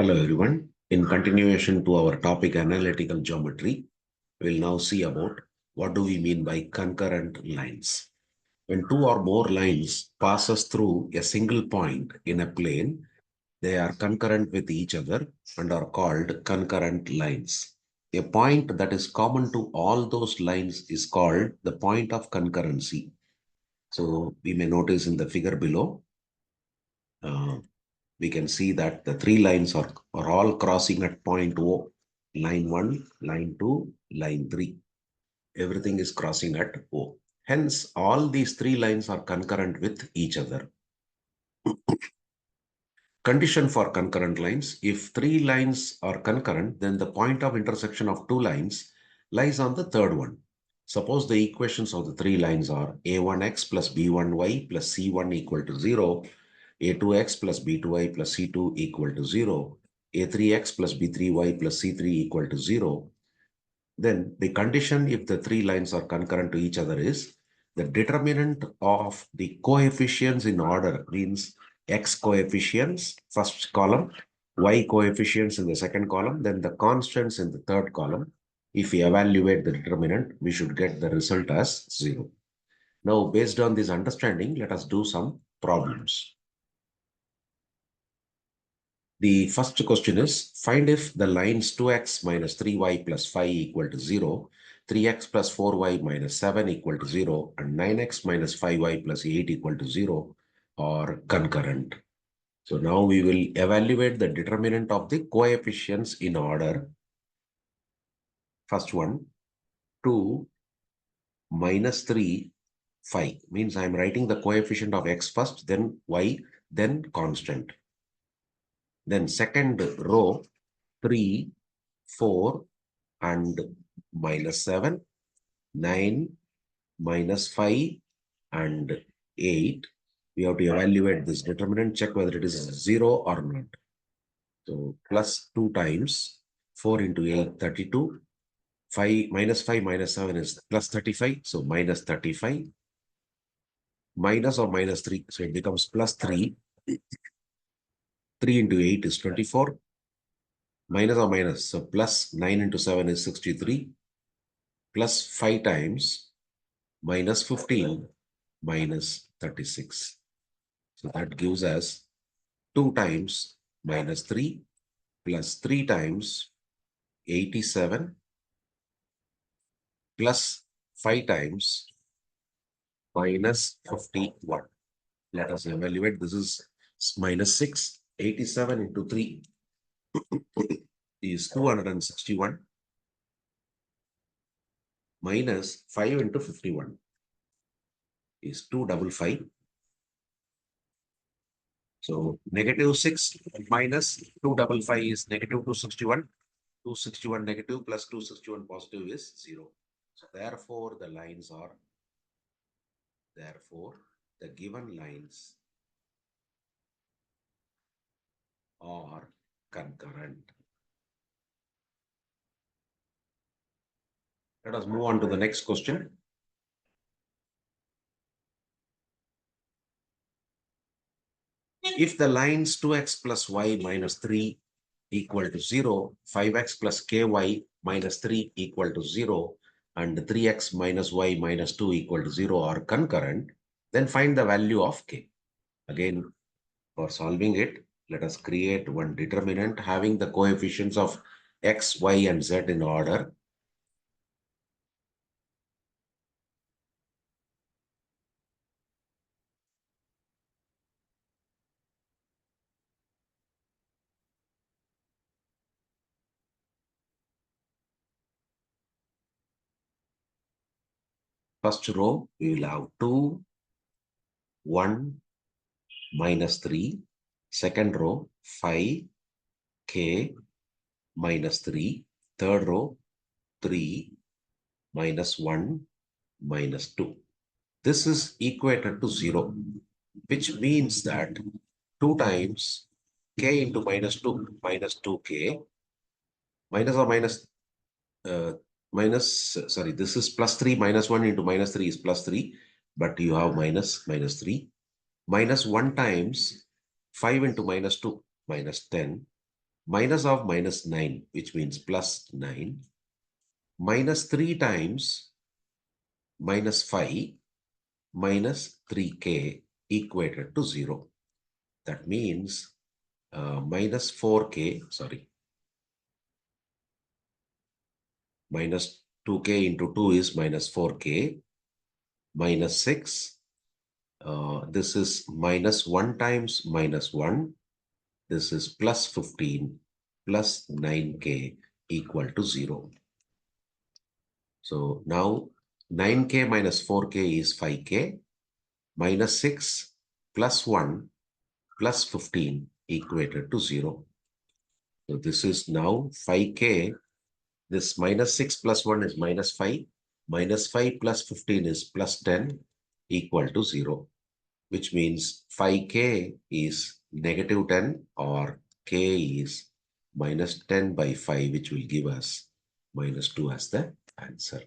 Hello everyone. In continuation to our topic analytical geometry, we'll now see about what do we mean by concurrent lines. When two or more lines passes through a single point in a plane, they are concurrent with each other and are called concurrent lines. A point that is common to all those lines is called the point of concurrency. So we may notice in the figure below, we can see that the three lines are all crossing at point O. Line 1, line 2, line 3. Everything is crossing at O. Hence, all these three lines are concurrent with each other. Condition for concurrent lines: if three lines are concurrent, then the point of intersection of two lines lies on the third one. Suppose the equations of the three lines are a1x plus b1y plus c1 equal to 0, a2x plus b2y plus c2 equal to 0, a3x plus b3y plus c3 equal to 0. Then the condition, if the three lines are concurrent to each other, is the determinant of the coefficients in order, means x coefficients first column, y coefficients in the second column, then the constants in the third column. If we evaluate the determinant, we should get the result as 0. Now, based on this understanding, let us do some problems. The first question is, find if the lines 2x minus 3y plus 5 equal to 0, 3x plus 4y minus 7 equal to 0, and 9x minus 5y plus 8 equal to 0 are concurrent. So now we will evaluate the determinant of the coefficients in order. First one, 2 minus 3, 5. Means I am writing the coefficient of x first, then y, then constant. Then second row, 3, 4, and minus 7, 9, minus 5, and 8. We have to evaluate this determinant, check whether it is 0 or not. So plus 2 times 4 into 8, 32. 5 minus 5 minus 7 is plus 35. So minus 35. Minus or minus 3. So it becomes plus 3. 3 into 8 is 24. Minus or minus, so plus 9 into 7 is 63. Plus 5 times minus 15 minus 36. So that gives us 2 times minus 3 plus 3 times 87 plus 5 times minus 51. Let us evaluate. This is minus 6. 87 into 3 is 261. Minus 5 into 51 is 255. So negative 6 minus 255 is negative 261. 261 negative plus 261 positive is 0. So therefore, the given lines are concurrent. Let us move on to the next question. If the lines 2x plus y minus 3 equal to 0, 5x plus ky minus 3 equal to 0, and 3x minus y minus 2 equal to 0 are concurrent, then find the value of k. Again, for solving it, let us create one determinant having the coefficients of x, y, and z in order. First row, we will have 2, 1, minus 3. Second row, 5, k, minus 3. Third row, 3, minus 1, minus 2. This is equated to 0, which means that 2 times k into minus 2, minus 2k, minus or minus, sorry, this is plus 3, minus 1 into minus 3 is plus 3, but you have minus 3. Minus 1 times 5 into minus 2, minus 10. minus of minus 9, which means plus 9, minus 3 times minus 5 minus 3k equated to 0. That means minus 4k, sorry, minus 2k into 2 is minus 4k, minus 6. This is minus 1 times minus 1. This is plus 15 plus 9k equal to 0. So now 9k minus 4k is 5k, minus 6 plus 1 plus 15 equated to 0. So this is now 5k. This minus 6 plus 1 is minus 5. Minus 5 plus 15 is plus 10 equal to 0, which means 5k is negative 10 or k is minus 10 by 5, which will give us minus 2 as the answer.